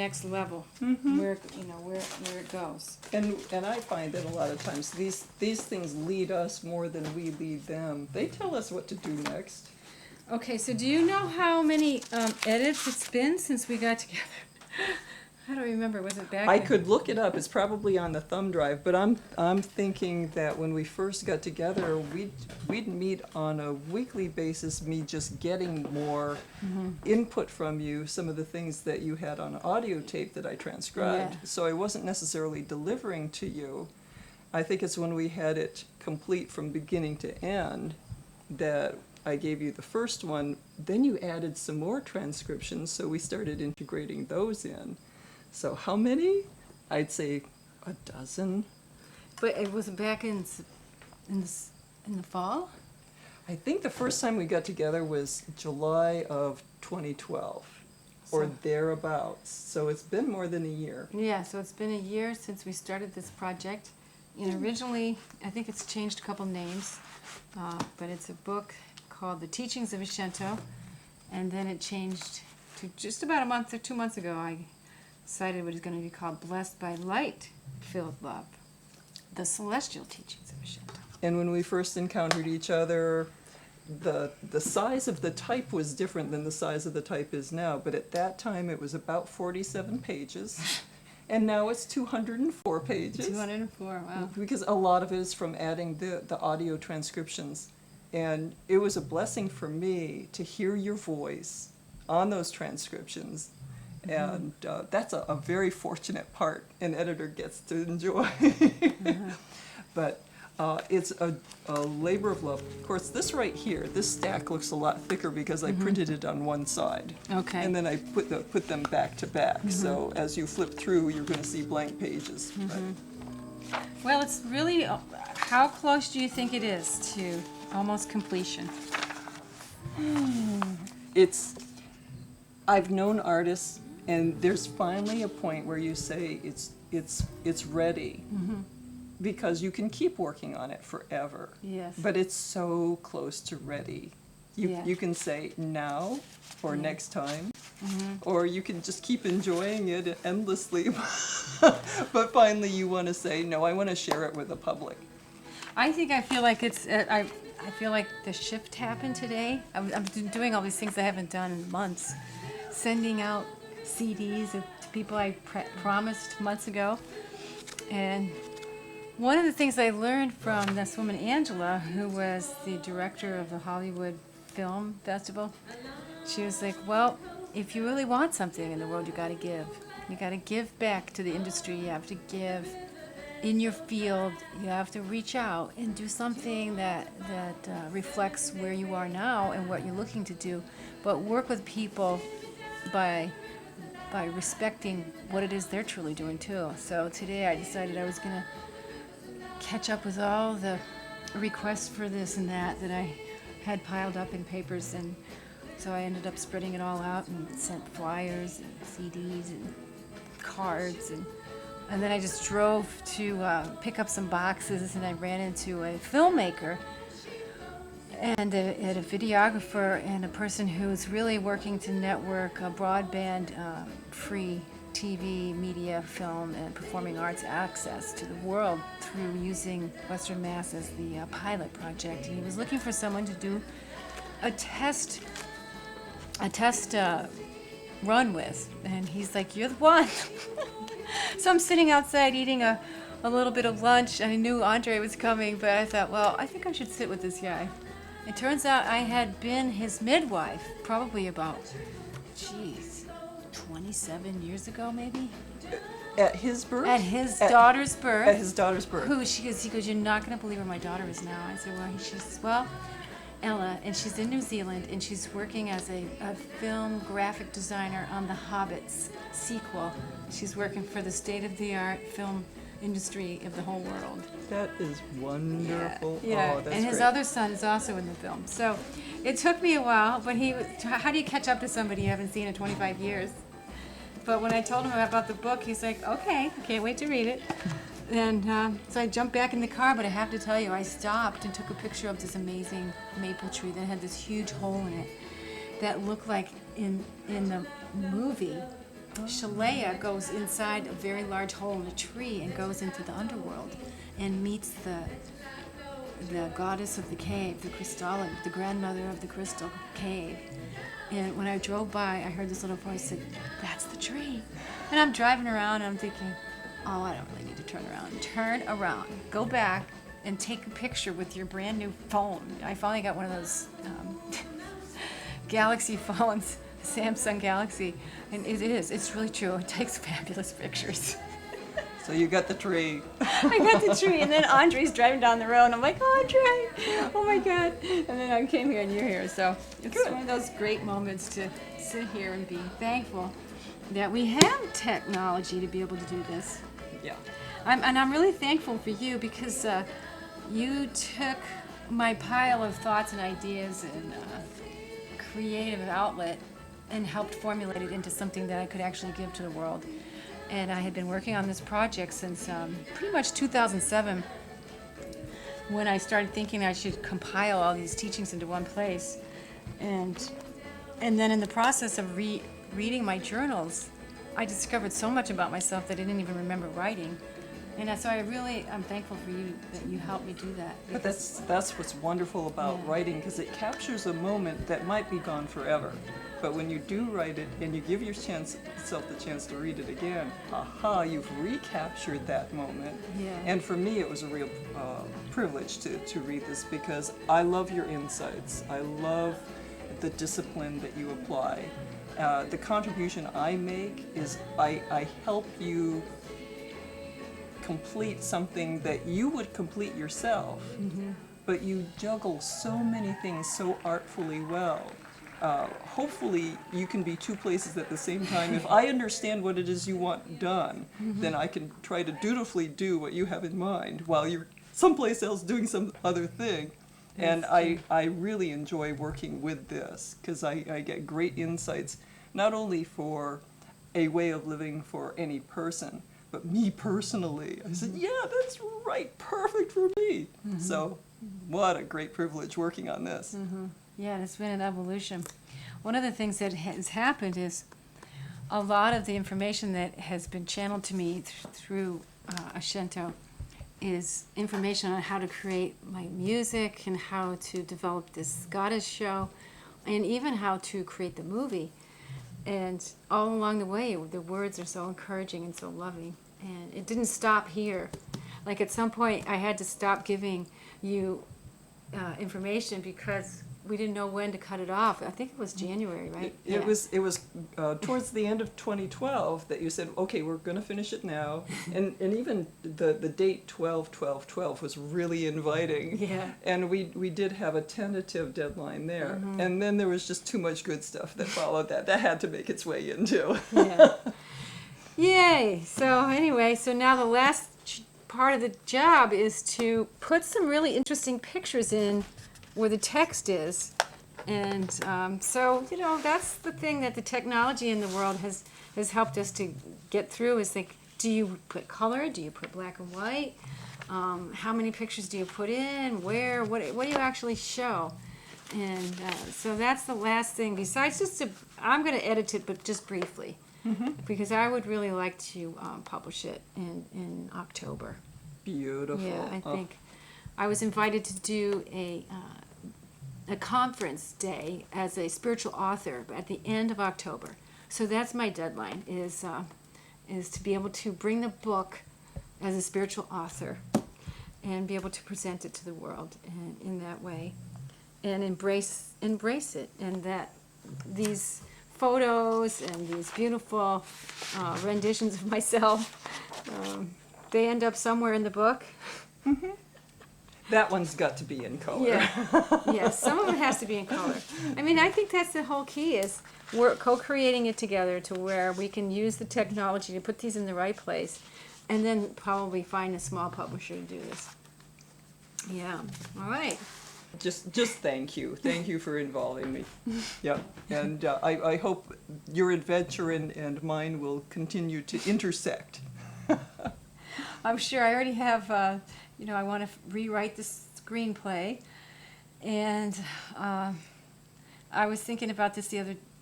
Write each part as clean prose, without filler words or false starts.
next level, where it goes. And I find that a lot of times these things lead us more than we lead them. They tell us what to do next. Okay, so do you know how many edits it's been since we got together? I don't remember. Was it back? I could look it up. It's probably on the thumb drive. But I'm thinking that when we first got together, we'd meet on a weekly basis. Me just getting more input from you. Some of the things that you had on audio tape that I transcribed. Yeah. So I wasn't necessarily delivering to you. I think it's when we had it complete from beginning to end that I gave you the first one. Then you added some more transcriptions, so we started integrating those in. So how many? I'd say a dozen. But it was back in the fall? I think the first time we got together was July of 2012, or thereabouts. So it's been more than a year. Yeah, so it's been a year since we started this project. And originally, I think it's changed a couple names, but it's a book called The Teachings of a Shinto, and then it changed to just about a month or 2 months ago. I decided what is going to be called Blessed by Light-Filled Love, The Celestial Teachings of a Shinto. And when we first encountered each other, the size of the type was different than the size of the type is now, but at that time it was about 47 pages, and now it's 204 pages. 204, wow. Because a lot of it is from adding the audio transcriptions. And it was a blessing for me to hear your voice on those transcriptions. And that's a very fortunate part an editor gets to enjoy. But it's a labor of love. Of course, this right here, this stack looks a lot thicker because I printed it on one side. Okay. And then I put them back to back. So as you flip through, you're going to see blank pages. Well, it's really, how close do you think it is to almost completion? I've known artists, and there's finally a point where you say it's ready, because you can keep working on it forever. Yes. But it's so close to ready. You can say now or next time, or you can just keep enjoying it endlessly. But finally, you want to say no. I want to share it with the public. I feel like it's. I feel like the shift happened today. I'm doing all these things I haven't done in months, sending out CDs to people I promised months ago. And one of the things I learned from this woman Angela, who was the director of the Hollywood Film Festival, she was like, "Well, if you really want something in the world, you got to give. You got to give back to the industry. You have to give." In your field, you have to reach out and do something that reflects where you are now and what you're looking to do, but work with people by respecting what it is they're truly doing too. So today I decided I was going to catch up with all the requests for this and that I had piled up in papers, and so I ended up spreading it all out and sent flyers and CDs and cards, and then I just drove to pick up some boxes, and I ran into a filmmaker and a videographer and a person who's really working to network a broadband free TV, media, film, and performing arts access to the world through using Western Mass as the pilot project. And he was looking for someone to do a test run with, and he's like, "You're the one." So I'm sitting outside eating a little bit of lunch. I knew Andre was coming, but I thought, well, I think I should sit with this guy. It turns out I had been his midwife probably about, 27 years ago, maybe? At his birth? At his daughter's birth. At his daughter's birth. He goes, "You're not going to believe where my daughter is now." I said, she says, "Well, Ella," and she's in New Zealand, and she's working as a film graphic designer on The Hobbit's sequel. She's working for the state-of-the-art film industry of the whole world. That is wonderful. Yeah. Oh, that's And his great. other son is also in the film. So it took me a while, but how do you catch up to somebody you haven't seen in 25 years? But when I told him about the book, he's like, "Okay, I can't wait to read it." And so I jumped back in the car, but I have to tell you, I stopped and took a picture of this amazing maple tree that had this huge hole in it that looked like in the movie Shalaya goes inside a very large hole in a tree and goes into the underworld and meets the goddess of the cave, the Crystalic, the grandmother of the crystal cave. And when I drove by, I heard this little voice said, "That's the tree." And I'm driving around and I'm thinking, oh, I don't really need to turn around. Turn around, go back and take a picture with your brand new phone. I finally got one of those Galaxy phones, Samsung Galaxy, and it's really true. It takes fabulous pictures. So you got the tree. I got the tree, and then Andre's driving down the road, and I'm like, Andre, oh my God. And then I came here, and you're here. So it's Good. one of those great moments to sit here and be thankful that we have technology to be able to do this. Yeah. I'm really thankful for you because you took my pile of thoughts and ideas and creative outlet and helped formulate it into something that I could actually give to the world. And I had been working on this project since pretty much 2007 when I started thinking I should compile all these teachings into one place. And then in the process of reading my journals, I discovered so much about myself that I didn't even remember writing. And so I'm thankful for you that you helped me do that. But that's what's wonderful about writing, because it captures a moment that might be gone forever. But when you do write it and you give yourself the chance to read it again, aha, you've recaptured that moment. Yeah. And for me, it was a real privilege to read this, because I love your insights. I love the discipline that you apply. The contribution I make is I help you complete something that you would complete yourself, but you juggle so many things so artfully well. Hopefully you can be two places at the same time. If I understand what it is you want done, then I can try to dutifully do what you have in mind while you're someplace else doing some other thing. And I really enjoy working with this, because I get great insights, not only for a way of living for any person, but me personally. I said, yeah, that's right, perfect for me. So what a great privilege working on this. Yeah, it's been an evolution. One of the things that has happened is a lot of the information that has been channeled to me through Ashento is information on how to create my music and how to develop this goddess show and even how to create the movie. And all along the way, the words are so encouraging and so loving. And it didn't stop here. Like at some point, I had to stop giving you information because we didn't know when to cut it off. I think it was January, right? It was towards the end of 2012 that you said, okay, we're going to finish it now. And even the date 12/12/12 was really inviting. Yeah. And we did have a tentative deadline there. And then there was just too much good stuff that followed that. That had to make its way in too. Yeah. Yay! So anyway, so now the last part of the job is to put some really interesting pictures in where the text is. And so, that's the thing that the technology in the world has helped us to get through is think, do you put color? Do you put black and white? How many pictures do you put in? Where? What do you actually show? And so that's the last thing. Besides I'm going to edit it, but just briefly. Because I would really like to publish it in October. Beautiful. Yeah, I think I was invited to do a conference day as a spiritual author at the end of October. So that's my deadline is to be able to bring the book as a spiritual author and be able to present it to the world in that way and embrace it, and that these photos and these beautiful renditions of myself, they end up somewhere in the book. That one's got to be in color. Yeah, some of it has to be in color. I mean, I think that's the whole key is we're co-creating it together to where we can use the technology to put these in the right place and then probably find a small publisher to do this. Yeah, all right. Just thank you. Thank you for involving me. Yep. And I hope your adventure and mine will continue to intersect. I'm sure. I already have, I want to rewrite the screenplay. And I was thinking about this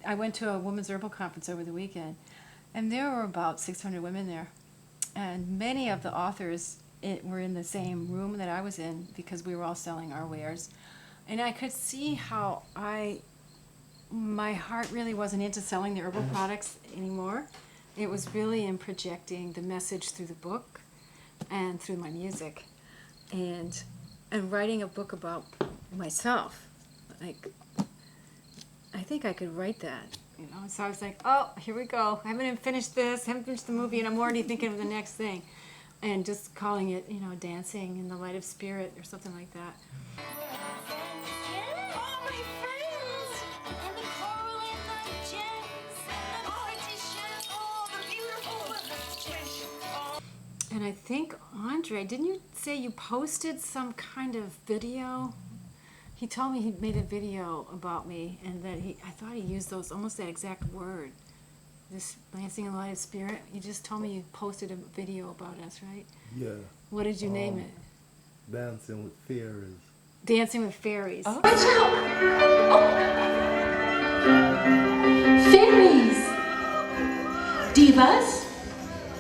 I went to a women's herbal conference over the weekend. And there were about 600 women there. And many of the authors were in the same room that I was in because we were all selling our wares. And I could see how my heart really wasn't into selling the herbal products anymore. It was really in projecting the message through the book and through my music. And writing a book about myself. Like, I think I could write that, you know. So I was like, oh, here we go. I haven't even finished this, haven't finished the movie, and I'm already thinking of the next thing. And just calling it, you know, Dancing in the Light of Spirit or something like that. And I think, Andre, didn't you say you posted some kind of video? He told me he made a video about me, and that I thought he used those, almost that exact word. This Dancing in the Light of Spirit. You just told me you posted a video about us, right? Yeah. What did you name it? Dancing with Fairies. Dancing with Fairies. Oh. Watch out! Oh. Fairies! Divas?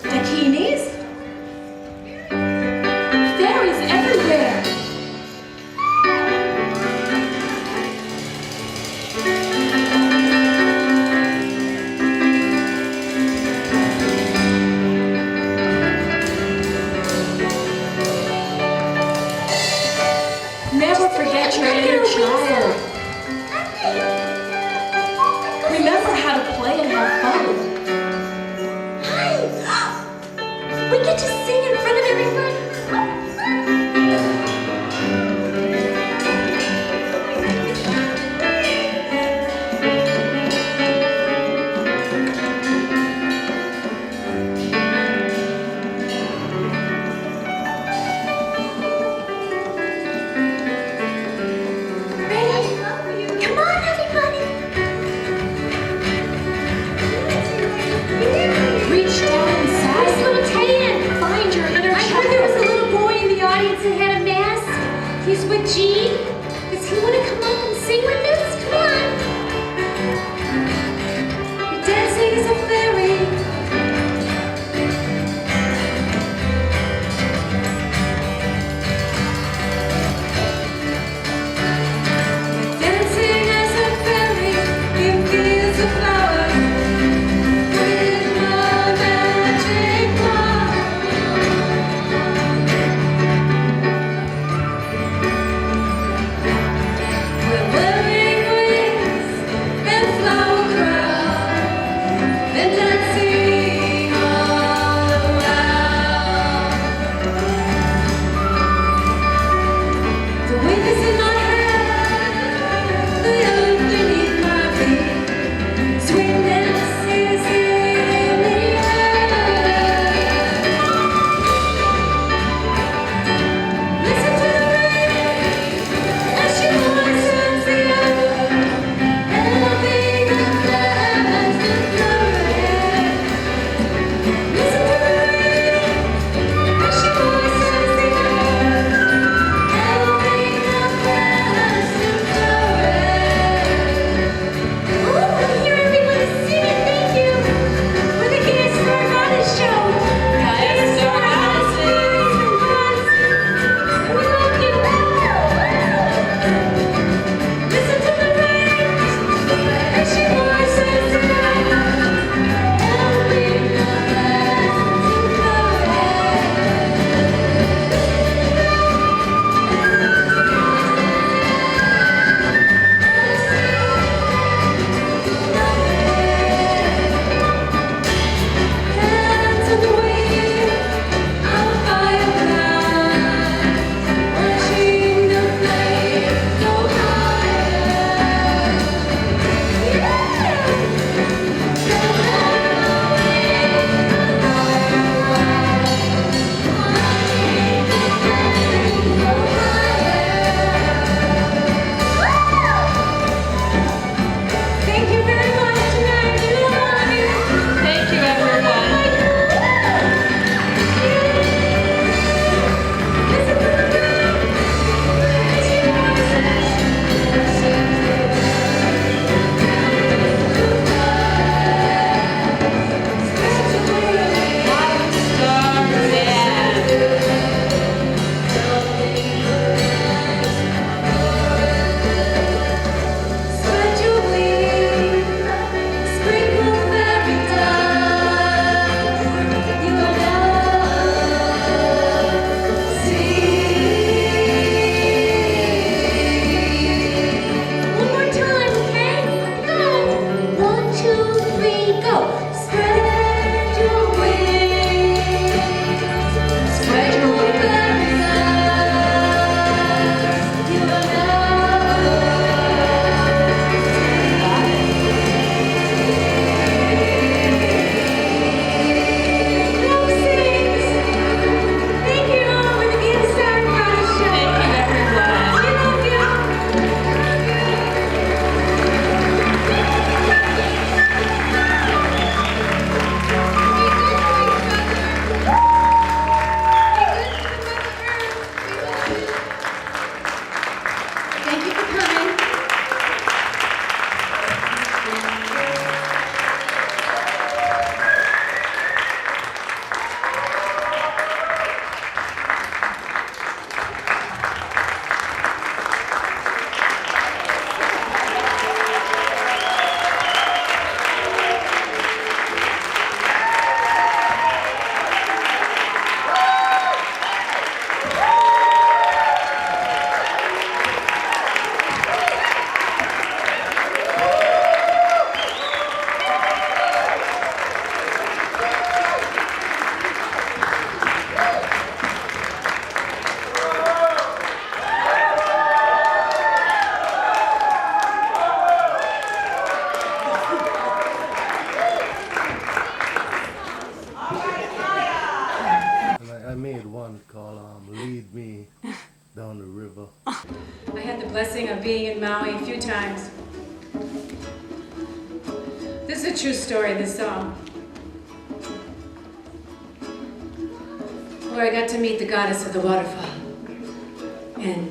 Dakinis? Fairies everywhere! Never forget your inner child. Remember how to play and have fun. Hi! We get to sing in front of everybody. He's with Jean. Does he want to come up and sing with us? Come on. You're dancing as a fairy. You're dancing as a fairy in fields of flowers with my magic wand. call Lead Me Down the River. I had the blessing of being in Maui a few times. This is a true story, this song. Where I got to meet the goddess of the waterfall. And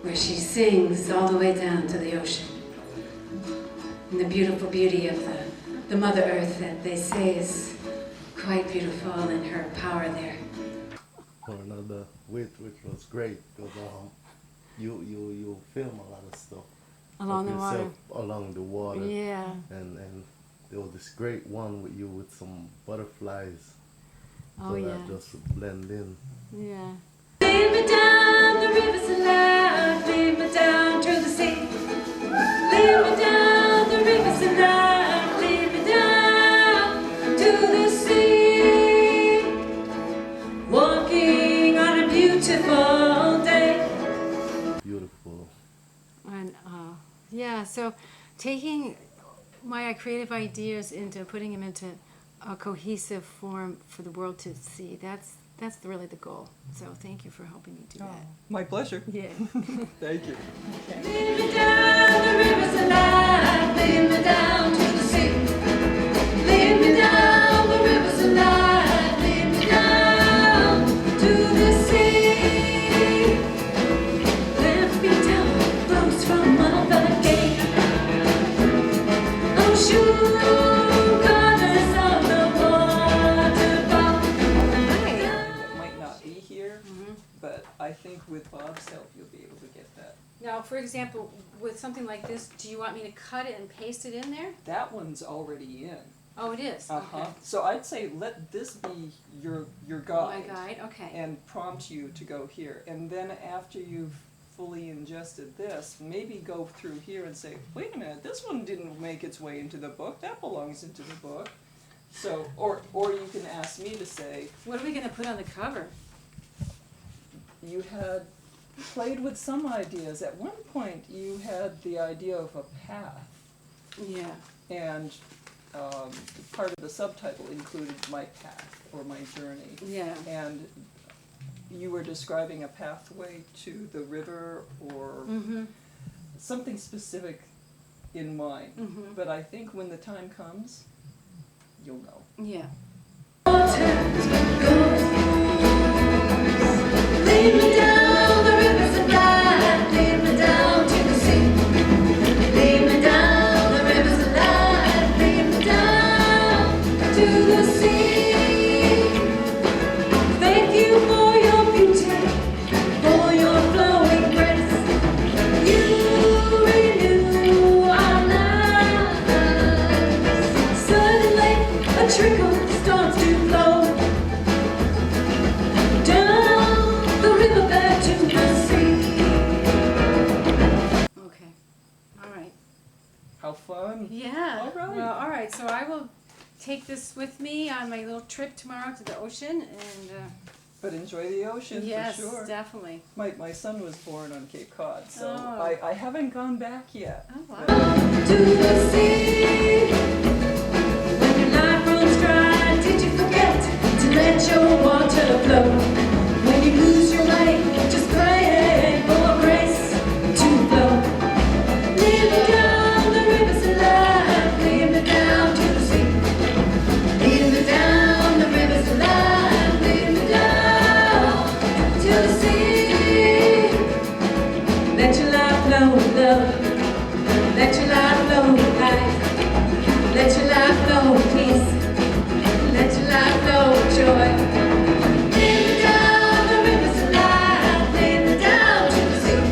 where she sings all the way down to the ocean. And the beautiful beauty of the Mother Earth that they say is quite beautiful and her power there. For another, which was great because you film a lot of stuff Along of the water. yourself along the water. Yeah. And there was this great one with you with some butterflies. Oh, so yeah. that just would blend in. Yeah. Lead me down the rivers of life, lead me down to the sea. Lead me down the rivers of life, lead me down to the sea. Walking on a beautiful day. Beautiful. And yeah, so taking my creative ideas into putting them into a cohesive form for the world to see, that's really the goal. So thank you for helping me do that. My pleasure. Yeah. Thank you. Lead me down the rivers of life, lead me down to the sea. Lead me down the rivers of life, lead me down to the sea. Let me down, flows from Mother Gate. Oh, sure, colors of the waterfall. That might not be here, but I think with Bob's help, you'll be able to get that. Now, for example, with something like this, do you want me to cut it and paste it in there? That one's already in. Oh, it is. Uh-huh. Okay. So I'd say let this be your My guide. guide. Okay. And prompt you to go here. And then after you've fully ingested this, maybe go through here and say, wait a minute, this one didn't make its way into the book. That belongs into the book. So, or you can ask me to say, What are we going to put on the cover? you had played with some ideas. At one point, you had the idea of a path. Yeah. And part of the subtitle included my path or my journey. Yeah. And you were describing a pathway to the river or Mm-hmm. something specific in mind. Mhm. But I think when the time comes, you'll know. Yeah. Lead me down the rivers of life, lead me down to the sea. Lead me down the rivers of life, lead me down to the sea. Thank you for your beauty, for your flowing grace. You renew our lives. Suddenly a trickle starts to flow down the riverbed to the sea. Okay. All right. How fun! Yeah. All right. Well, all right. So I will take this with me on my little trip tomorrow to the ocean, and But enjoy the ocean yes, for sure. definitely. My son was born on Cape Cod, so Oh. I haven't gone back yet. Oh wow. To the sea. When your life runs dry, did you forget to let your water flow? When you lose your way, just pray for grace to flow. Lead me down the rivers of life, lead me down to the sea. Lead me down the rivers of life, lead me down to the sea. Let your life flow, love. Let your life flow, light. Let your life flow, peace. Let your life flow, joy. Lead me down the rivers of life. Lead me down to the sea.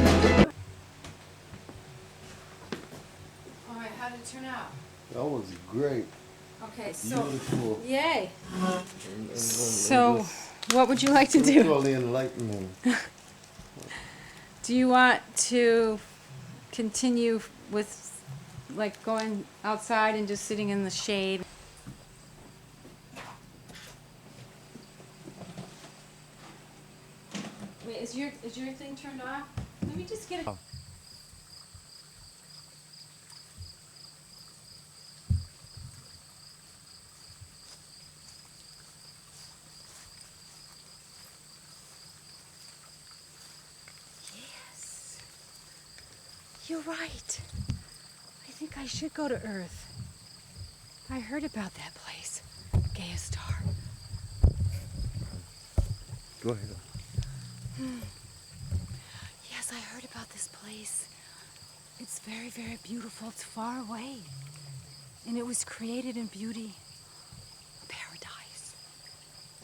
All right. How did it turn out? That was great. Okay. So. Beautiful. Yay. And So, just what would you like to do? spiritually enlightening. Do you want to continue with, like, going outside and just sitting in the shade? Wait, is your thing turned off? Let me just get it. you're right. I think I should go to Earth. I heard about that place, Gaia Star. Go ahead. Yes, I heard about this place. It's very, very beautiful. It's far away. And it was created in beauty, a paradise.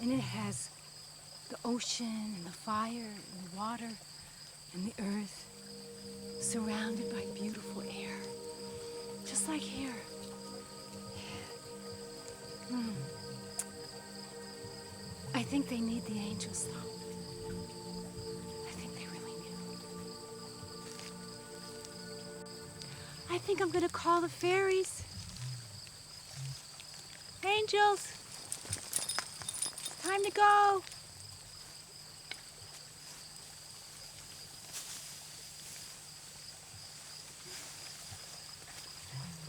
And it has the ocean and the fire and the water and the earth surrounded by beautiful air. Just like here. I think they need the angels, though. I think they really do. I think I'm gonna call the fairies. Angels, time to go.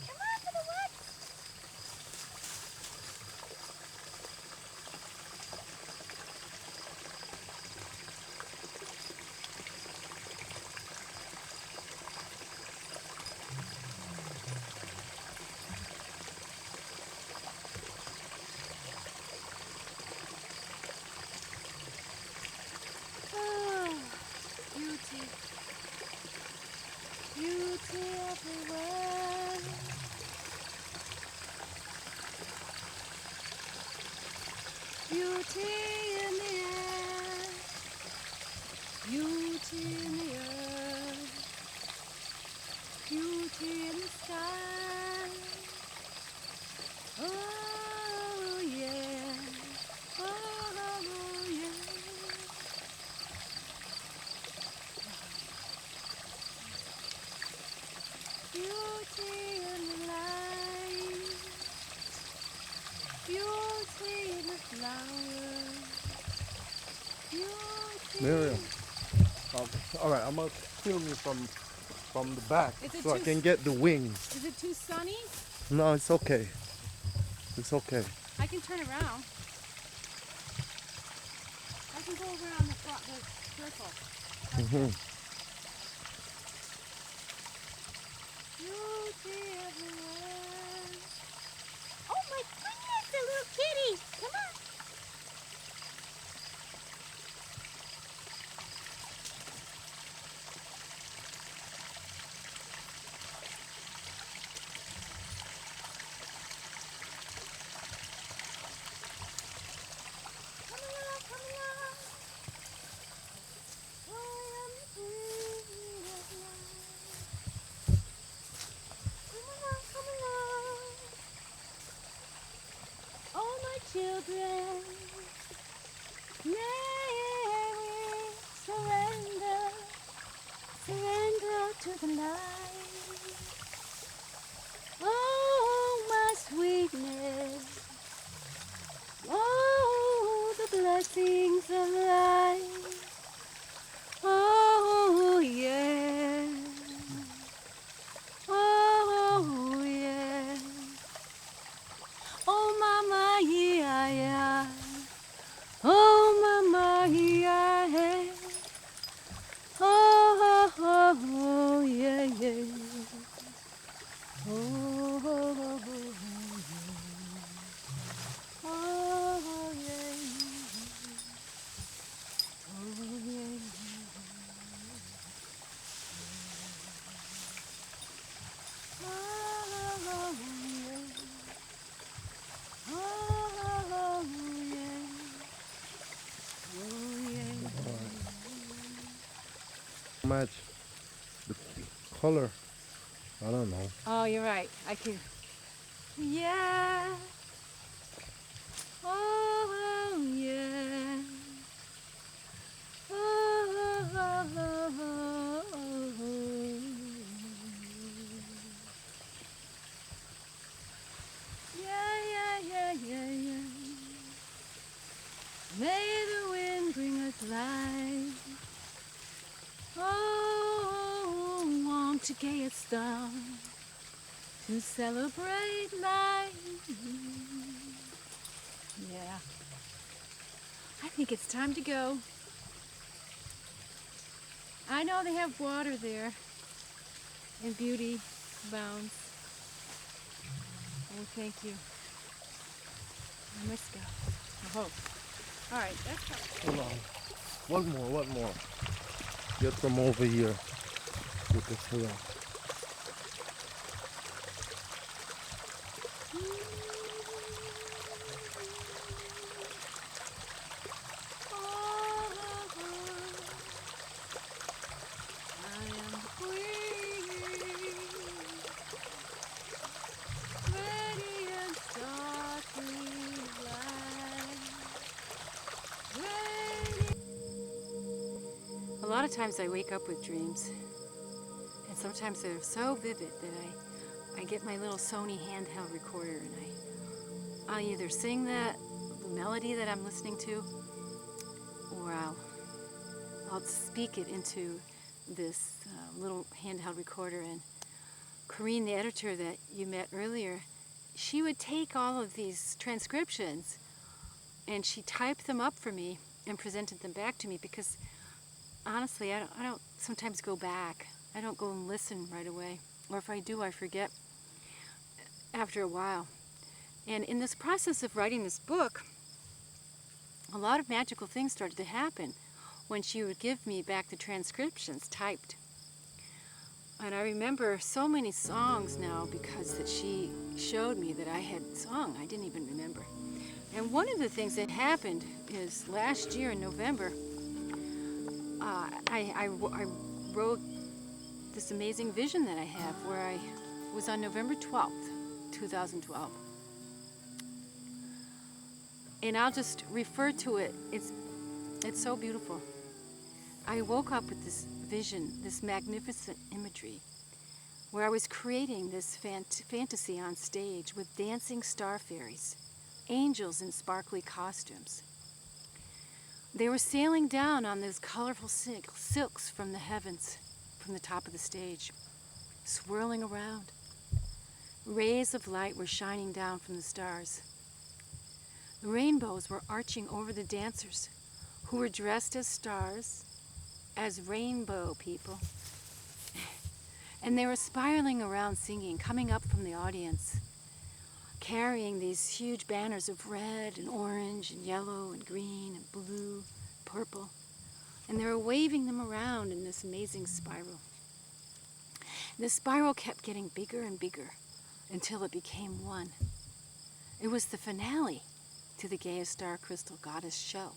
Come on to the woods. Oh, beauty, beauty everywhere. Beauty in the air, beauty in the earth, beauty in the sky. Oh yeah, oh yeah. Beauty in the light, beauty in the flowers, beauty. Miriam. All right, I'm gonna film you from the back Is it so I too can get the wings. Is it too sunny? No, it's okay. It's okay. I can turn around. I can go around the circle. Beauty everywhere. Oh my goodness, the little kitty! Come on. Come along, come along. I am the queen of life. Come along, come along. Oh, my children, may we surrender, surrender to the light. Oh, my sweetness. Oh, the blessings of life. Oh, yeah. Oh, yeah. Oh, mama, yeah, yeah. Oh, mama, yeah, yeah. Oh, oh, oh, yeah, yeah. Oh, oh, oh, oh, oh, yeah. Oh, yeah. Match the color. I don't know. Oh, you're right. I can. Yeah. Oh, yeah. Oh, oh, oh, oh. Yeah, yeah, yeah, yeah, yeah. May the wind bring us light. Oh, on to Gaia Star to celebrate life. Yeah. I think it's time to go. I know they have water there. and beauty abounds. Oh, thank you. Namaskar. Oh. All right, that's how. Hold on. One more. Get from over here. With this here. A lot of times I wake up with dreams, and sometimes they're so vivid that I get my little Sony handheld recorder and I'll either sing the melody that I'm listening to, or I'll speak it into this little handheld recorder. And Corrine, the editor that you met earlier, she would take all of these transcriptions and she typed them up for me and presented them back to me, because honestly, I don't sometimes go back. I don't go and listen right away. Or if I do, I forget after a while. And in this process of writing this book, a lot of magical things started to happen when she would give me back the transcriptions typed. And I remember so many songs now because that she showed me that I had sung. I didn't even remember. And one of the things that happened is last year in November, I wrote this amazing vision that I have where I was on November 12th, 2012. And I'll just refer to it. It's so beautiful. I woke up with this vision, this magnificent imagery, where I was creating this fantasy on stage with dancing star fairies, angels in sparkly costumes. They were sailing down on those colorful silks from the heavens, from the top of the stage, swirling around. Rays of light were shining down from the stars. The rainbows were arching over the dancers, who were dressed as stars, as rainbow people. And they were spiraling around singing, coming up from the audience, carrying these huge banners of red and orange and yellow and green and blue, purple. And they were waving them around in this amazing spiral. The spiral kept getting bigger and bigger until it became one. It was the finale to the Gaia Star Crystal Goddess show.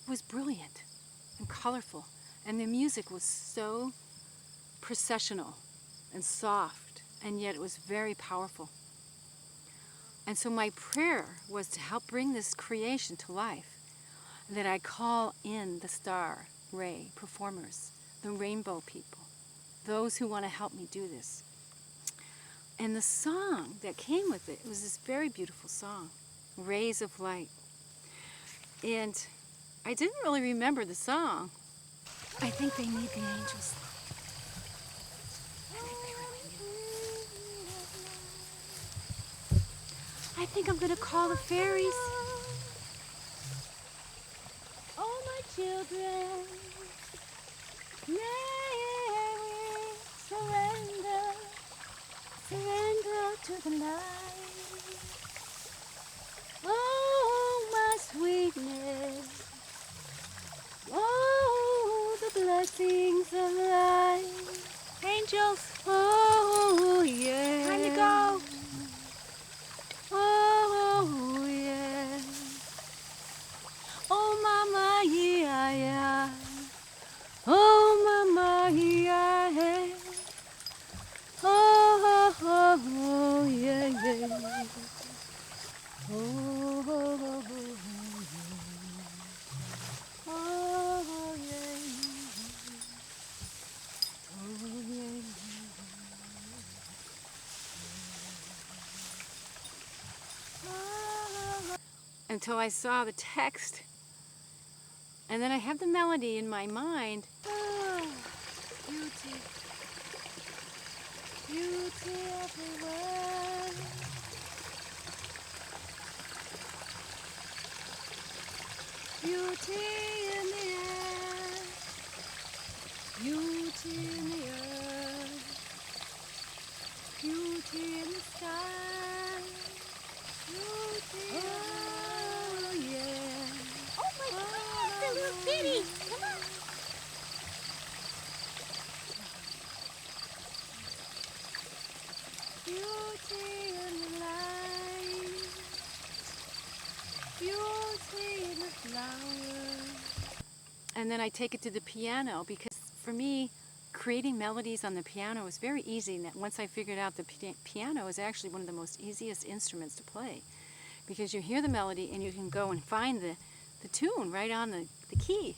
It was brilliant and colorful, and the music was so processional and soft, and yet it was very powerful. And so my prayer was to help bring this creation to life, that I call in the star ray performers, the rainbow people, those who want to help me do this. And the song that came with it was this very beautiful song, Rays of Light. And I didn't really remember the song. I think they need the angels. I think they really do. I think I'm going to call the fairies. Oh, my children, may we surrender to the light. Oh, my sweetness, oh, the blessings of life. Angels, oh, yeah. Time to go. Oh, yeah. Oh, mama, yeah, yeah. Oh, mama, yeah, yeah. Oh, oh, oh, yeah, yeah. Oh, oh, oh, oh, oh, yeah. Oh, yeah. Until I saw the text, and then I have the melody in my mind. Ah, beauty, beauty everywhere. Beauty in the air, beauty in the earth. and then I take it to the piano, because for me, creating melodies on the piano is very easy. And once I figured out the piano is actually one of the most easiest instruments to play, because you hear the melody and you can go and find the tune right on the key.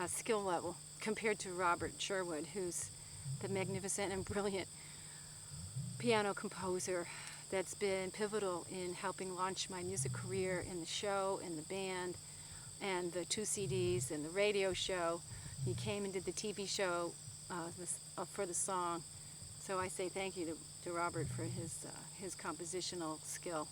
Skill level compared to Robert Sherwood, who's the magnificent and brilliant piano composer that's been pivotal in helping launch my music career in the show, in the band, and the 2 CDs and the radio show. He came and did the TV show for the song. So I say thank you to Robert for his compositional skill.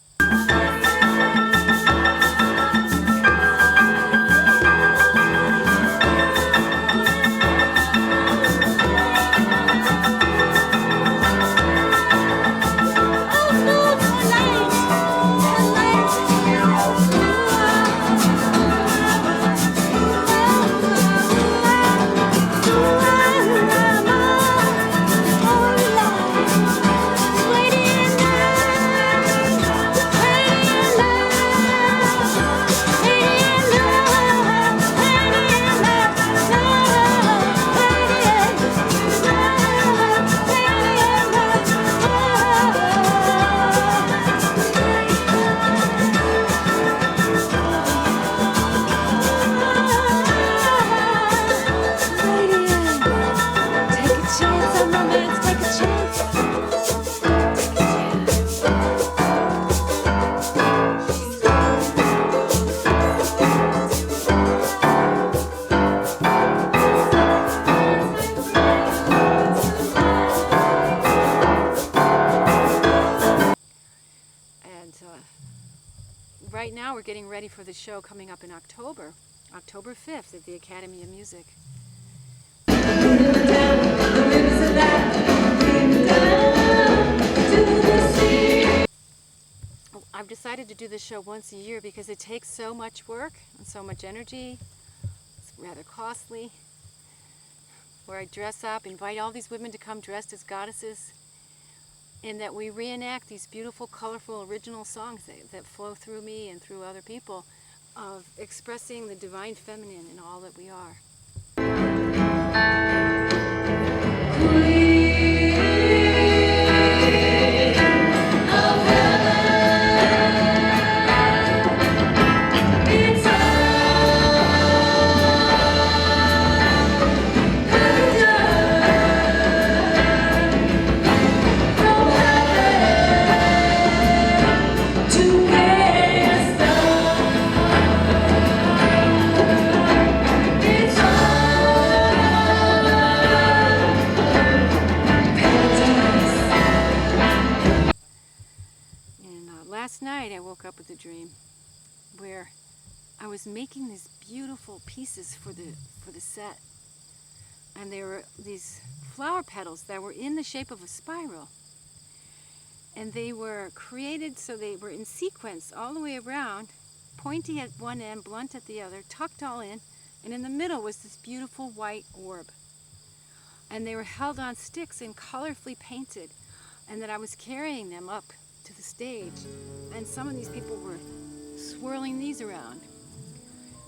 Right now we're getting ready for the show coming up in October 5th at the Academy of Music. I've decided to do this show once a year because it takes so much work and so much energy. It's rather costly. Where I dress up, invite all these women to come dressed as goddesses, and that we reenact these beautiful, colorful, original songs that flow through me and through other people, of expressing the divine feminine in all that we are. It's was making these beautiful pieces for the set. And they were these flower petals that were in the shape of a spiral. And they were created so they were in sequence all the way around, pointy at one end, blunt at the other, tucked all in, and in the middle was this beautiful white orb. And they were held on sticks and colorfully painted, and that I was carrying them up to the stage. And some of these people were swirling these around.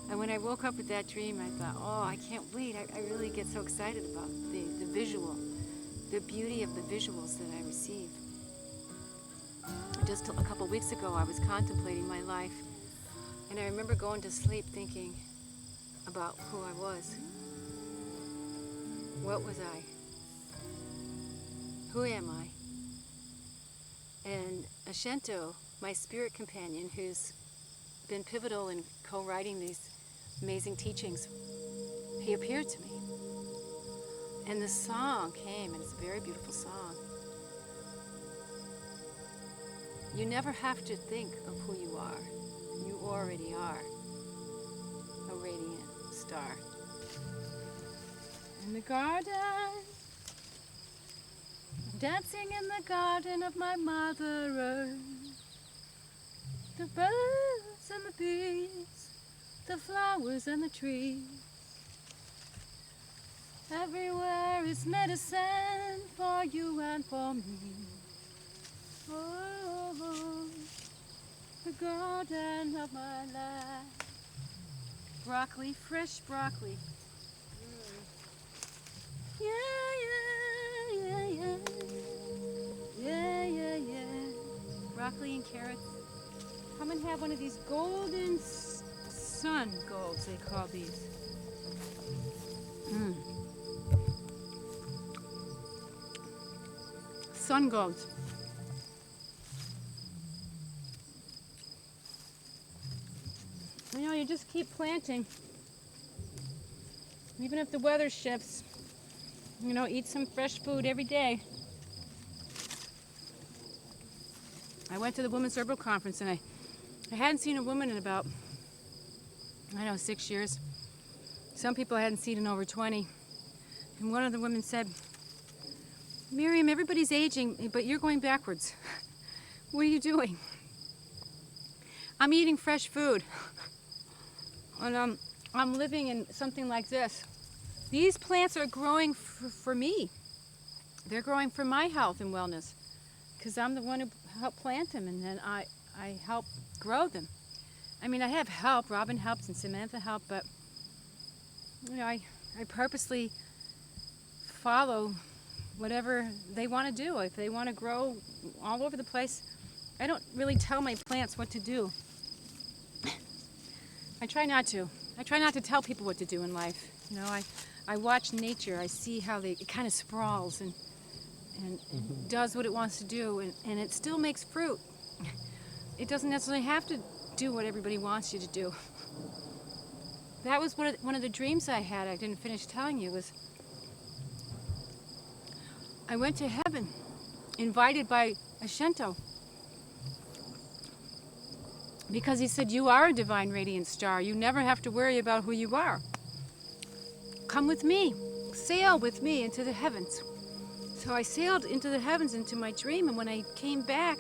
And when I woke up with that dream, I thought, oh, I can't wait. I really get so excited about the visual, the beauty of the visuals that I receive. Just a couple weeks ago, I was contemplating my life, and I remember going to sleep thinking about who I was. What was I? Who am I? And Ashento, my spirit companion, who's been pivotal in co-writing these amazing teachings, he appeared to me. And the song came, and it's a very beautiful song. You never have to think of who you are. You already are a radiant star. In the garden, dancing in the garden of my Mother Earth. The birds and the bees, the flowers and the trees. Everywhere is medicine for you and for me. Oh, the garden of my life. Broccoli, fresh broccoli. Yeah, yeah, yeah, yeah. Yeah, yeah, yeah. Broccoli and carrots. Come and have one of these golden sun golds, they call these. Sun golds. You know, you just keep planting. Even if the weather shifts, you know, eat some fresh food every day. I went to the Women's Herbal Conference, and I hadn't seen a woman in about, 6 years. Some people I hadn't seen in over 20. And one of the women said, Miriam, everybody's aging, but you're going backwards. What are you doing? I'm eating fresh food. And I'm living in something like this. These plants are growing for me. They're growing for my health and wellness, because I'm the one who helped plant them, and then I help grow them. I mean, I have help. Robin helps and Samantha helped, but I purposely follow whatever they want to do. If they want to grow all over the place, I don't really tell my plants what to do. I try not to. I try not to tell people what to do in life. I watch nature. I see how it kind of sprawls and does what it wants to do, and it still makes fruit. It doesn't necessarily have to do what everybody wants you to do. That was one of the dreams I had. I didn't finish telling you. Was I went to heaven, invited by Ashento, because he said, you are a divine radiant star. You never have to worry about who you are. Come with me, sail with me into the heavens. So I sailed into the heavens, into my dream, and when I came back,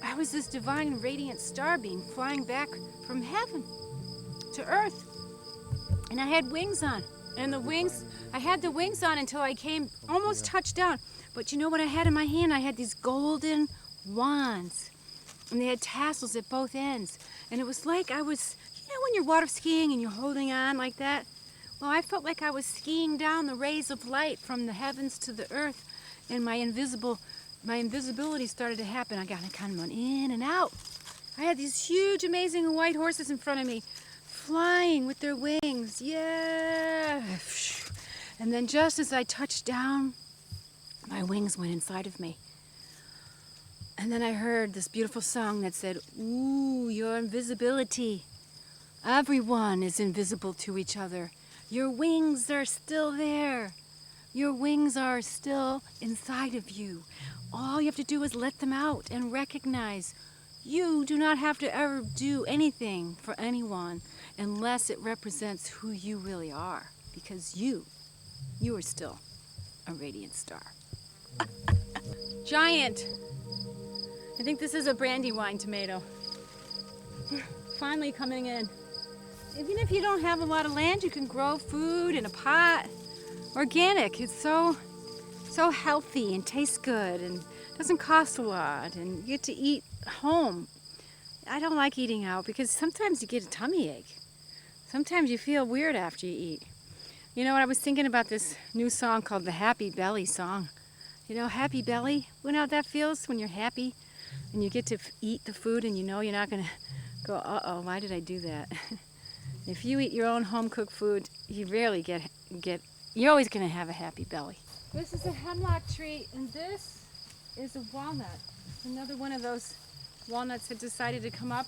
I was this divine radiant star being flying back from heaven to earth. And I had wings on. And I had the wings on until I almost touched down. But you know what I had in my hand? I had these golden wands. And they had tassels at both ends. And it was like I was, when you're water skiing and you're holding on like that? Well, I felt like I was skiing down the rays of light from the heavens to the earth, and my invisibility started to happen. I got to kind of went in and out. I had these huge, amazing white horses in front of me, flying with their wings. Yeah. And then just as I touched down, my wings went inside of me. And then I heard this beautiful song that said, ooh, your invisibility. Everyone is invisible to each other. Your wings are still there. Your wings are still inside of you. All you have to do is let them out and recognize You do not have to ever do anything for anyone unless it represents who you really are, because you are still a radiant star. Giant. I think this is a Brandywine tomato. Finally coming in. Even if you don't have a lot of land, you can grow food in a pot. Organic. It's so healthy and tastes good and doesn't cost a lot, and you get to eat home. I don't like eating out because sometimes you get a tummy ache. Sometimes you feel weird after you eat. You know what, I was thinking about this new song called the Happy Belly song. You know, Happy Belly? You know how that feels when you're happy and you get to eat the food and you know you're not going to go, uh-oh, why did I do that? If you eat your own home-cooked food, you rarely you're always going to have a happy belly. This is a hemlock tree, and this is a walnut. It's another one of those walnuts that decided to come up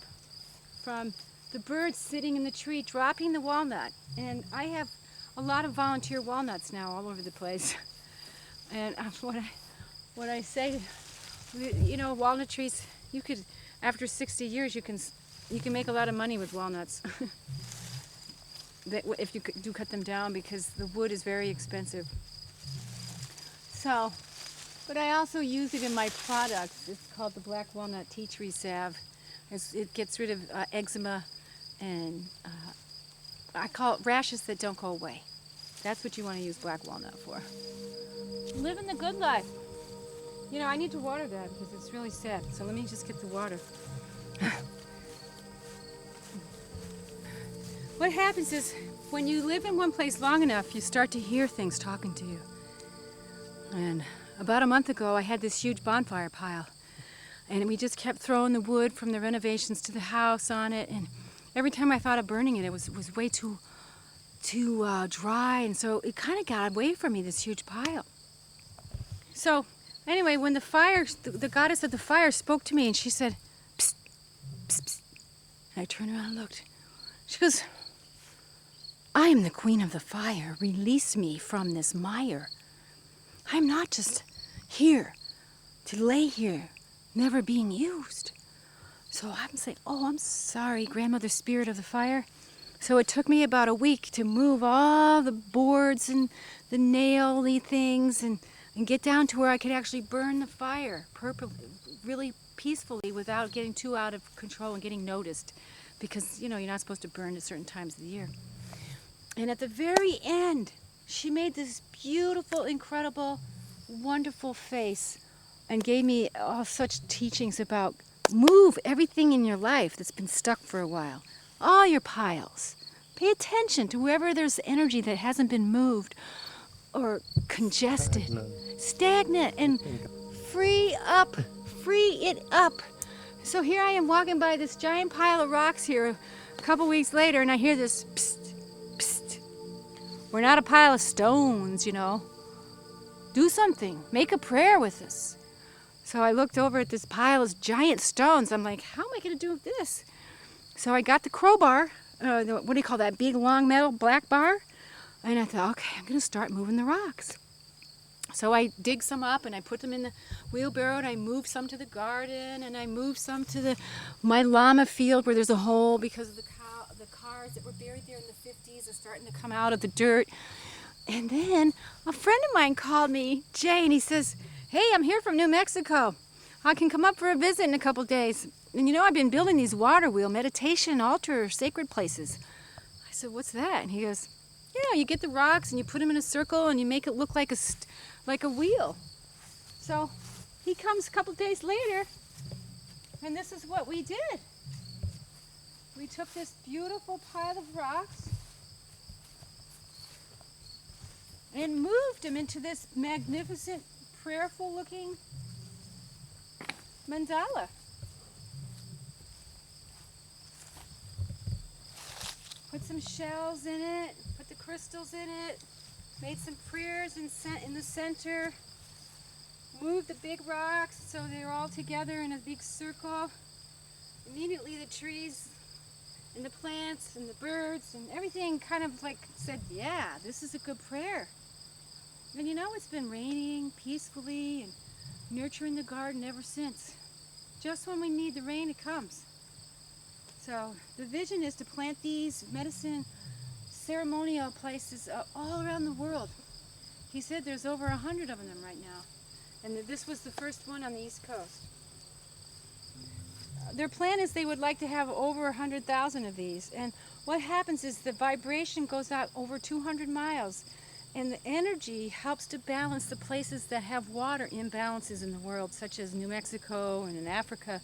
from the birds sitting in the tree dropping the walnut. And I have a lot of volunteer walnuts now all over the place. And what I say, you know, walnut trees, you could, after 60 years, you can make a lot of money with walnuts. If you do cut them down, because the wood is very expensive. So, but I also use it in my products. It's called the Black Walnut Tea Tree Salve. It gets rid of eczema and I call it rashes that don't go away. That's what you want to use black walnut for. Living the good life. You know, I need to water that because it's really sad. So let me just get the water. What happens is when you live in one place long enough, you start to hear things talking to you. And about a month ago, I had this huge bonfire pile. And we just kept throwing the wood from the renovations to the house on it. And every time I thought of burning it, it was way too dry. And so it kind of got away from me, this huge pile. So anyway, when the goddess of the fire spoke to me and she said, psst, psst, psst. And I turned around and looked. She goes, I am the queen of the fire. Release me from this mire. I'm not just here to lay here, never being used. So I'm saying, oh, I'm sorry, grandmother spirit of the fire. So it took me about a week to move all the boards and the nail-y things and get down to where I could actually burn the fire really peacefully without getting too out of control and getting noticed. Because, you know, you're not supposed to burn at certain times of the year. And at the very end, she made this beautiful, incredible, wonderful face and gave me all such teachings about move everything in your life that's been stuck for a while. All your piles. Pay attention to wherever there's energy that hasn't been moved or congested, stagnant, and free it up. So here I am walking by this giant pile of rocks here a couple weeks later, and I hear this psst, psst. We're not a pile of stones, you know. Do something. Make a prayer with us. So I looked over at this pile of giant stones. I'm like, how am I going to do this? So I got the crowbar, what do you call that, big long metal black bar? And I thought, okay, I'm going to start moving the rocks. So I dig some up and I put them in the wheelbarrow and I moved some to the garden and I moved some to my llama field where there's a hole because of the cars that were buried there in the 50s are starting to come out of the dirt. And then a friend of mine called me, Jay, and he says, hey, I'm here from New Mexico. I can come up for a visit in a couple days. And you know, I've been building these water wheel meditation altar sacred places. I said, what's that? And he goes, you know, you get the rocks and you put them in a circle and you make it look like a wheel. So he comes a couple days later and this is what we did. We took this beautiful pile of rocks and moved them into this magnificent, prayerful looking mandala. Put some shells in it, put the crystals in it, made some prayers in the center, moved the big rocks so they're all together in a big circle. Immediately the trees and the plants and the birds and everything kind of like said, yeah, this is a good prayer. And you know, it's been raining peacefully and nurturing the garden ever since. just when we need the rain, it comes. So the vision is to plant these medicine ceremonial places all around the world. He said there's over 100 of them right now, and that this was the first one on the East Coast. Their plan is they would like to have over 100,000 of these, and what happens is the vibration goes out over 200 miles, and the energy helps to balance the places that have water imbalances in the world, such as New Mexico and in Africa,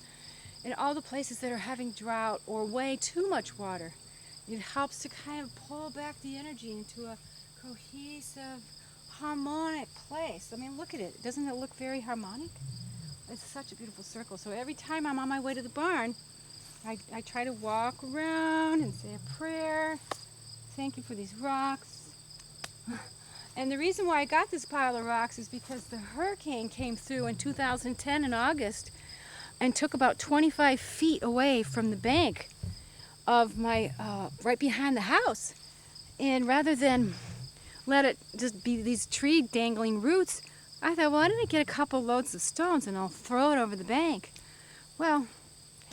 and all the places that are having drought or way too much water. It helps to kind of pull back the energy into a cohesive, harmonic place. I mean, look at it. Doesn't it look very harmonic? It's such a beautiful circle. So every time I'm on my way to the barn, I try to walk around and say a prayer. Thank you for these rocks. And the reason why I got this pile of rocks is because the hurricane came through in 2010 in August and took about 25 feet away from the bank of my, right behind the house. And rather than let it just be these tree dangling roots, I thought, well, why don't I get a couple loads of stones and I'll throw it over the bank? Well,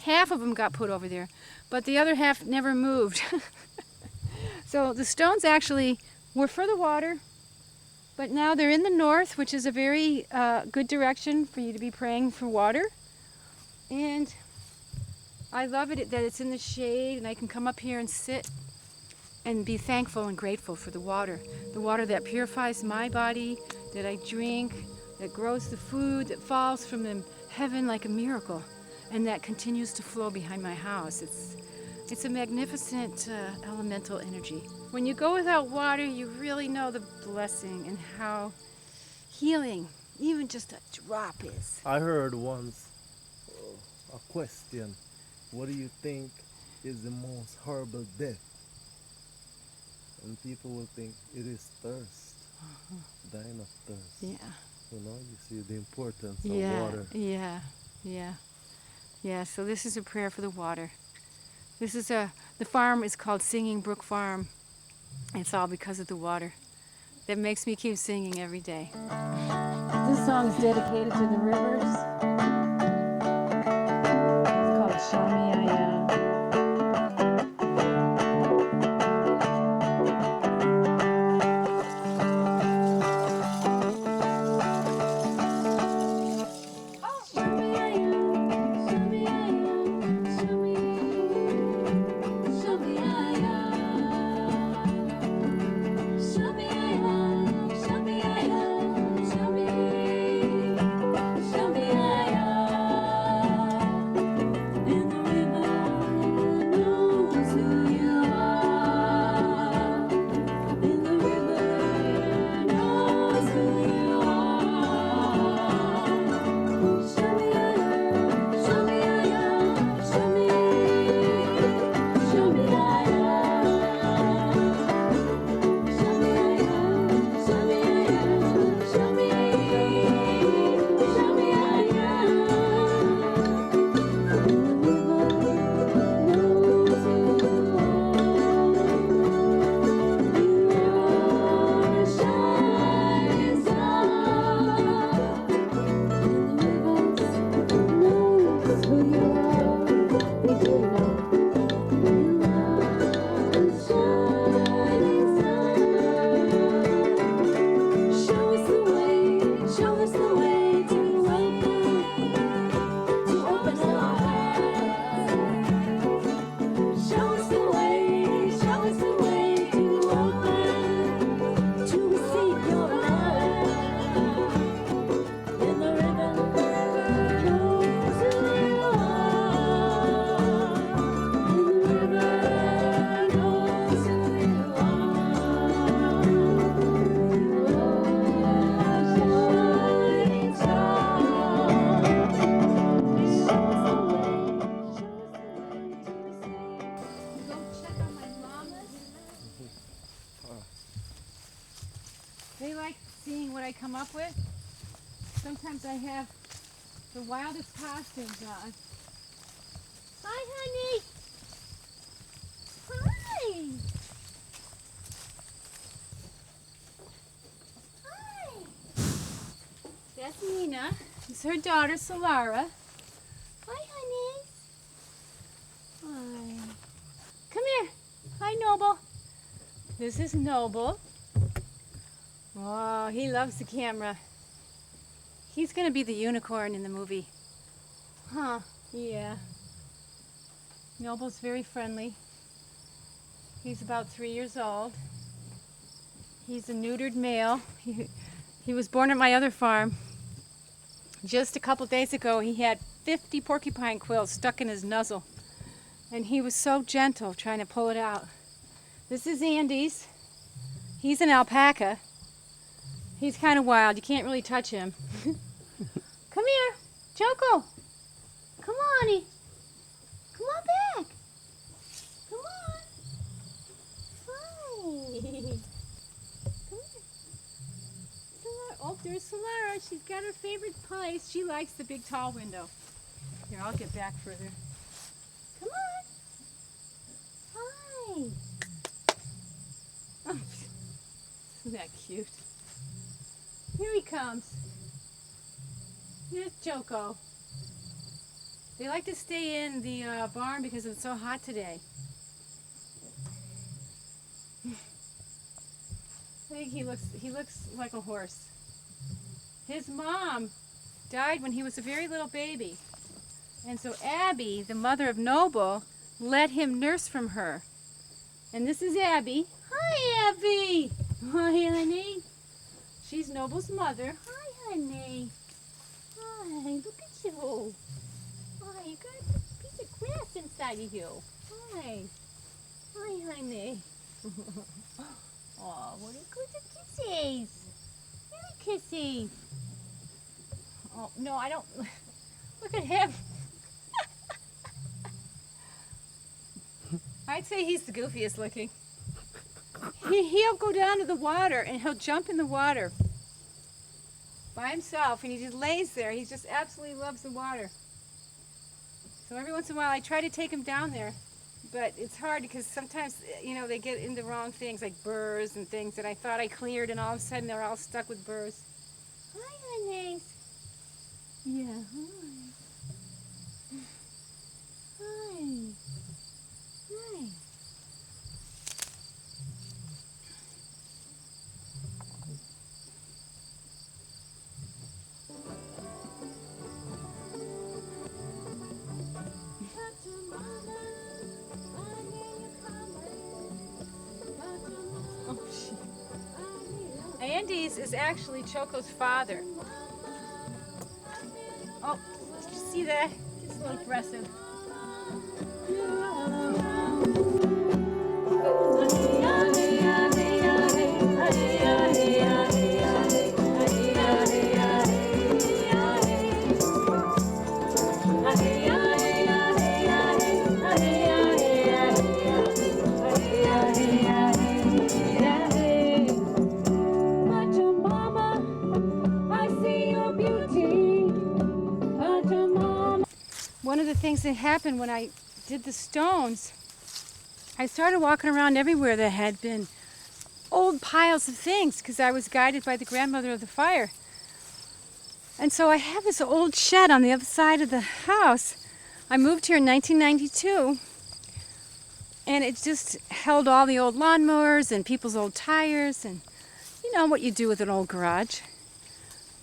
half of them got put over there, but the other half never moved. So the stones actually were for the water, but now they're in the north, which is a very good direction for you to be praying for water. And I love it that it's in the shade and I can come up here and sit and be thankful and grateful for the water that purifies my body, that I drink, that grows the food that falls from the heaven like a miracle, and that continues to flow behind my house. It's a magnificent elemental energy. When you go without water, you really know the blessing and how healing even just a drop is. I heard once a question: what do you think is the most horrible death? And people will think it is thirst, dying of thirst. Yeah. You know, you see the importance of Yeah, water. yeah. So this is a prayer for the water. This is the farm is called Singing Brook Farm. It's all because of the water. That makes me keep singing every day. This song is dedicated to the rivers. It's called Shamanic Production. They like seeing what I come up with. Sometimes I have the wildest costumes on. Hi, honey. Hi. Hi. That's Nina. It's her daughter, Solara. Hi, This is Noble. Oh, he loves the camera. He's gonna be the unicorn in the movie. Huh, yeah. Noble's very friendly. He's about 3 years old. He's a neutered male. He was born at my other farm. Just a couple days ago, he had 50 porcupine quills stuck in his nuzzle. And he was so gentle trying to pull it out. This is Andy's. He's an alpaca. He's kind of wild. You can't really touch him. Come here, Choco. Come on, honey. Come on back. Come on. Hi. Come here. Solara. Oh, there's Solara. She's got her favorite place. She likes the big tall window. Here, I'll get back further. Come on. Hi. Oh, isn't that cute? Here he comes. Here's Choco. They like to stay in the barn because it's so hot today. I think he looks like a horse. His mom died when he was a very little baby. And so Abby, the mother of Noble, let him nurse from her. And this is Abby. Hi, Abby. Hi, honey. She's Noble's mother. Hi, honey. Hi, look at you. Hi, you got a piece of grass inside of you. Hi. Hi, honey. Oh, what a good kisses. Very kissy. Oh, no, I don't. Look at him. I'd say he's the goofiest looking. He'll go down to the water and he'll jump in the water by himself and he just lays there. He just absolutely loves the water. So every once in a while I try to take him down there, but it's hard because sometimes, you know, they get into wrong things like burrs and things that I thought I cleared and all of a sudden they're all stuck with burrs. Hi, honeys. Yeah, hi. Hi. Hi. Oh, shit. Andy's is actually Choco's father. Oh, did you see that? It's a little aggressive. One of the things that happened when I did the stones, I started walking around everywhere that had been old piles of things because I was guided by the grandmother of the fire. And so I have this old shed on the other side of the house. I moved here in 1992 and it just held all the old lawnmowers and people's old tires and you know what you do with an old garage.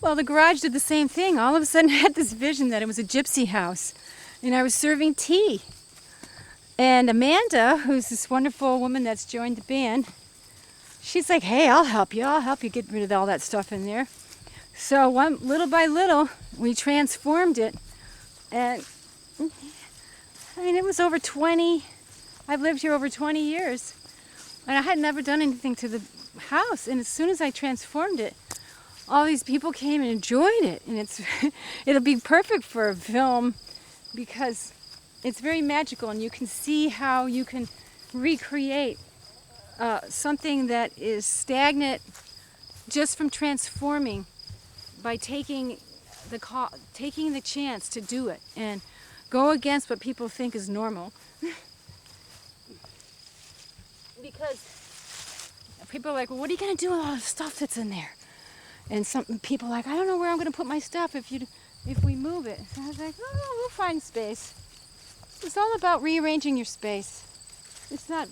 Well, the garage did the same thing. All of a sudden I had this vision that it was a gypsy house and I was serving tea. And Amanda, who's this wonderful woman that's joined the band, she's like, hey, I'll help you get rid of all that stuff in there. So little by little, we transformed it. And I mean, it was over 20, I've lived here over 20 years. And I had never done anything to the house. And as soon as I transformed it, all these people came and enjoyed it. And it'll be perfect for a film because it's very magical and you can see how you can recreate something that is stagnant just from transforming by taking the chance to do it and go against what people think is normal. Because people are like, well, what are you going to do with all the stuff that's in there? And some people are like, I don't know where I'm going to put my stuff if we move it. So I was like, oh, we'll find space. It's all about rearranging your space. it's not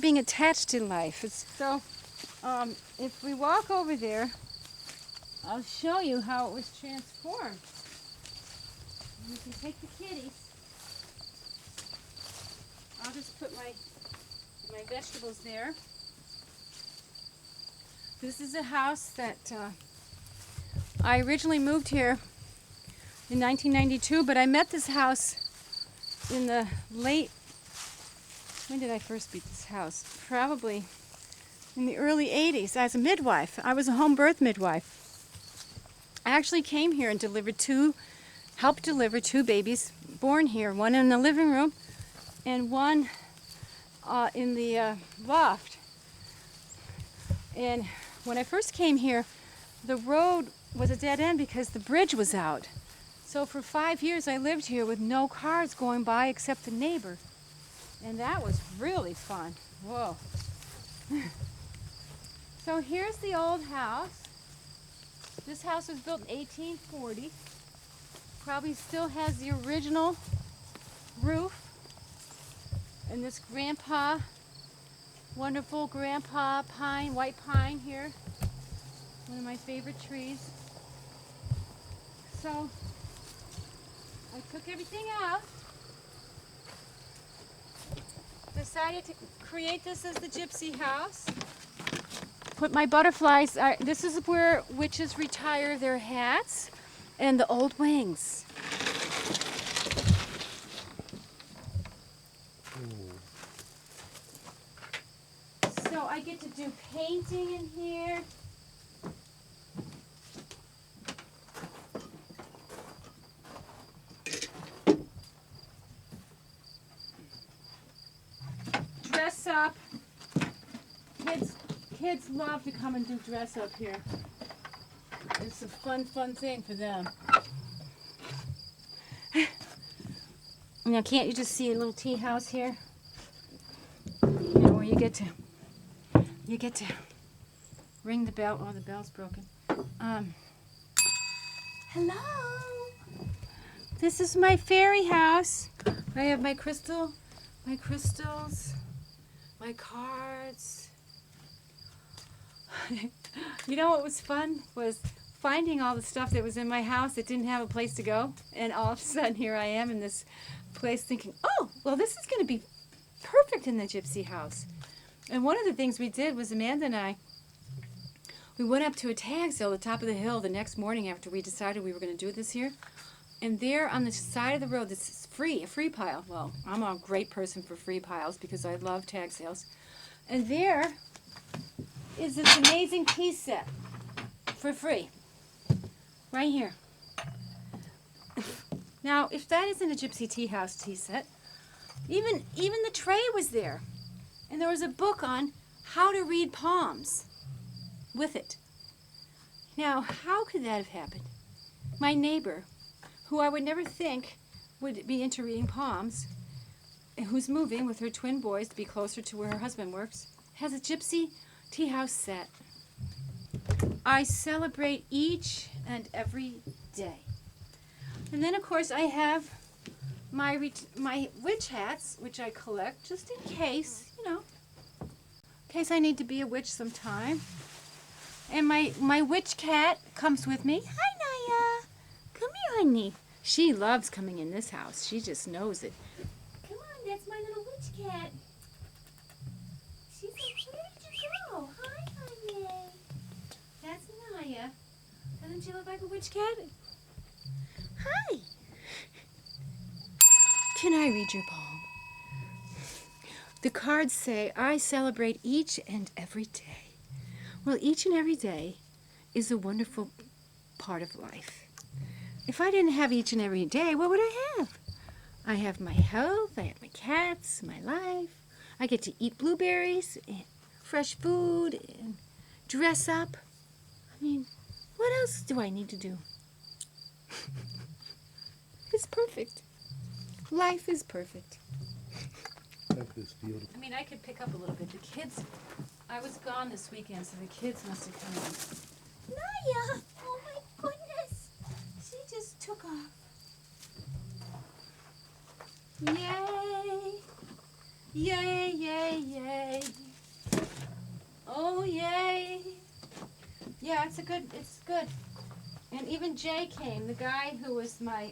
being attached to life. So if we walk over there, I'll show you how it was transformed. You can take the kitties. I'll just put my vegetables there. This is a house that I originally moved here in 1992, but I met this house in the late, when did I first meet this house? Probably in the early 80s as a midwife. I was a home birth midwife. I actually came here and helped deliver two babies born here, one in the living room and one in the loft. And when I first came here, the road was a dead end because the bridge was out. So for 5 years I lived here with no cars going by except the neighbor. And that was really fun. Whoa. So here's the old house. This house was built in 1840. Probably still has the original roof. And this wonderful grandpa pine, white pine here. One of my favorite trees. So I took everything out. Decided to create this as the gypsy house. Put my butterflies, this is where witches retire their hats and the old wings. So I get to do painting in here. Dress up. Kids love to come and do dress up here. It's a fun thing for them. Now, can't you just see a little tea house here? You know, where you get to ring the bell. Oh, the bell's broken. Hello. This is my fairy house. I have my crystals, my cards. You know what was fun was finding all the stuff that was in my house that didn't have a place to go, and all of a sudden here I am in this place thinking, oh, well, this is going to be perfect in the gypsy house. And one of the things we did was Amanda and I, we went up to a tag sale at the top of the hill the next morning after we decided we were going to do this here. And there on the side of the road, this is free, a free pile. Well, I'm a great person for free piles because I love tag sales. And there is this amazing tea set for free, right here. Now, if that isn't a Gypsy Tea House tea set, even the tray was there. And there was a book on how to read palms with it. Now, how could that have happened? My neighbor, who I would never think would be into reading palms, and who's moving with her twin boys to be closer to where her husband works, has a Gypsy Tea House set. I celebrate each and every day. And then, of course, I have my witch hats, which I collect just in case, you know, in case I need to be a witch sometime. And my witch cat comes with me. Hi, Naya. Come here, honey. She loves coming in this house. She just knows it. Come on, that's my little witch cat. She's like, where did you go? Hi, honey. That's Naya. Doesn't she look like a witch cat? Hi. Can I read your palm? The cards say, I celebrate each and every day. Well, each and every day is a wonderful part of life. If I didn't have each and every day, what would I have? I have my health, I have my cats, my life. I get to eat blueberries and fresh food and dress up. I mean, what else do I need to do? It's perfect. Life is perfect. Life is beautiful. I mean, I could pick up a little bit. The kids, I was gone this weekend, so the kids must have come in. Naya! Oh my goodness! She just took off. Yay! Yay, yay, yay. Oh, yay. Yeah, it's good. And even Jay came, the guy who was my,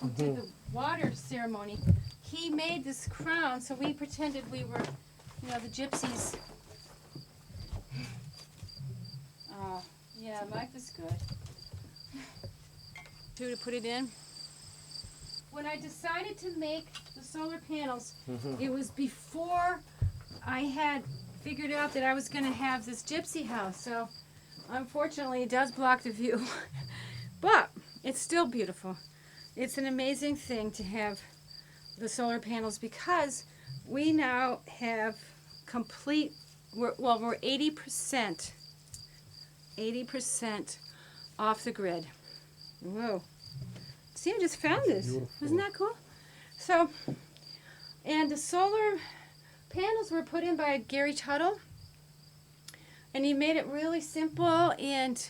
who did the water ceremony. He made this crown, so we pretended we were, you know, the gypsies. Oh, yeah, life is good. To put it in. When I decided to make the solar panels, it was before I had figured out that I was going to have this gypsy house. So unfortunately it does block the view, but it's still beautiful. It's an amazing thing to have the solar panels because we now have complete, we're 80% off the grid. Whoa. See, I just found this. Beautiful. Isn't that cool? So, and the solar panels were put in by Gary Tuttle, and he made it really simple, and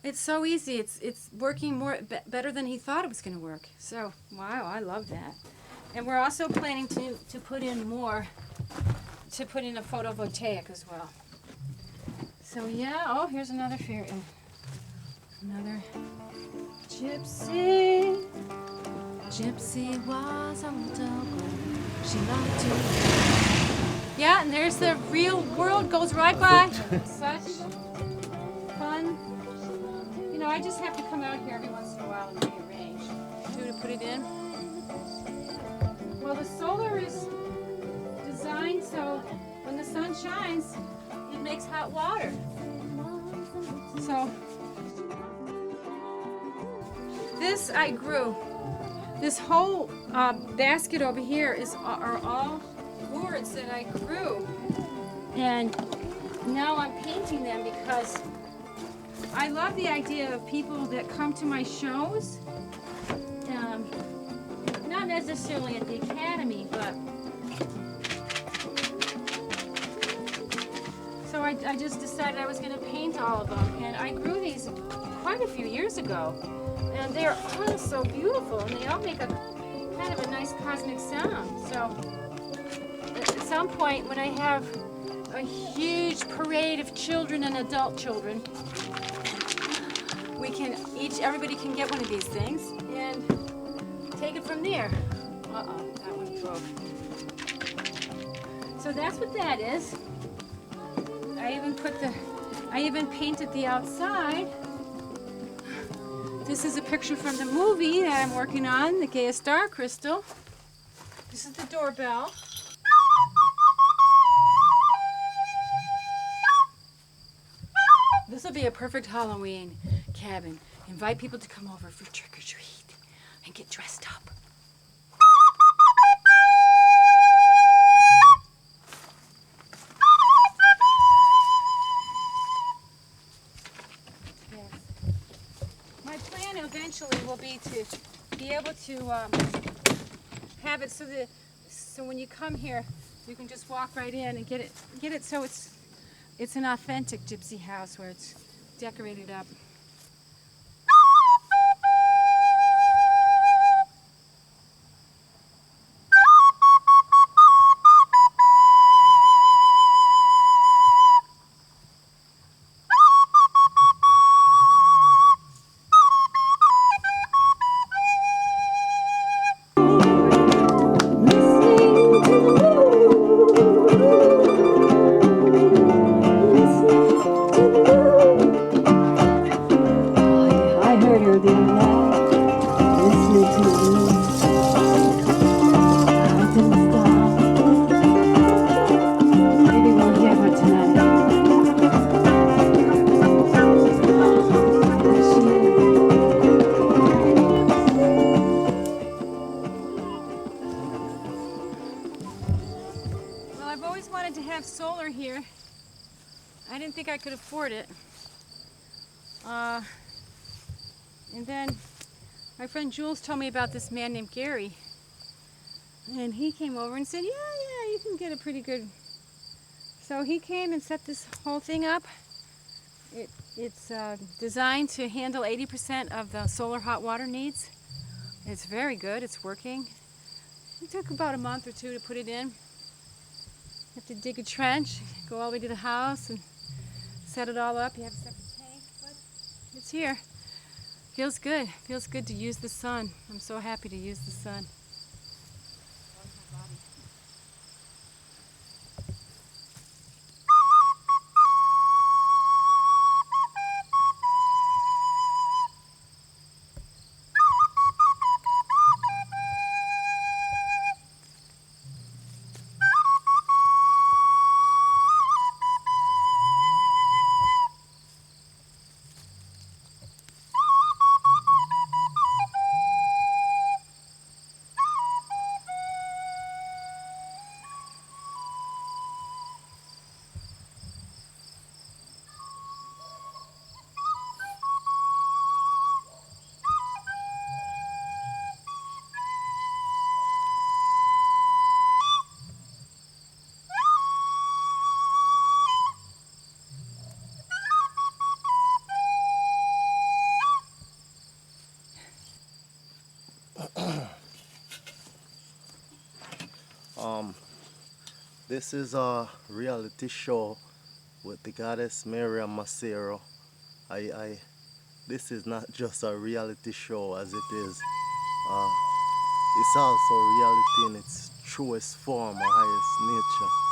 it's so easy. It's working better than he thought it was going to work. So, wow, I love that. And we're also planning to put in more, to put in a photovoltaic as well. So yeah, oh, here's another fairy. Another gypsy. Gypsy was a little girl. She loved to. Yeah, and there's the real world goes right by. Such fun. You know, I just have to come out here every once in a while and rearrange. To put it in. Well, the solar is designed so when the sun shines, it makes hot water. So this I grew. This whole basket over here are all gourds that I grew, and now I'm painting them because I love the idea of people that come to my shows. Not necessarily at the academy, but so I just decided I was going to paint all of them, and I grew these quite a few years ago, and they're all so beautiful, and they all make a kind of a nice cosmic sound. So at some point when I have a huge parade of children and adult children, everybody can get one of these things and take it from there. Uh-oh, that one broke. So that's what that is. I even painted the outside. This is a picture from the movie that I'm working on, the Gaia Star Crystal. This is the doorbell. This will be a perfect Halloween cabin. Invite people to come over for trick or treat and get dressed up. Yes. My plan eventually will be to be able to have it so when you come here, you can just walk right in and get it so it's an authentic gypsy house where it's decorated up. I heard her the other night, listening to the news. I didn't stop. Maybe we'll hear her tonight. There she Well, I've always wanted to have solar here. I didn't think I could afford it. And then my friend Jules told me about this man named Gary. And he came over and said, yeah, you can get a pretty good. So he came and set this whole thing up. It's designed to handle 80% of the solar hot water needs. It's very good, it's working. It took about a month or two to put it in. You have to dig a trench, go all the way to the house and set it all up. You have a separate tank, but it's here. Feels good. Feels good to use the sun. I'm so happy to use the sun. This is a reality show with the goddess Mariam Massaro. This is not just a reality show as it is. It's also reality in its truest form, or highest nature.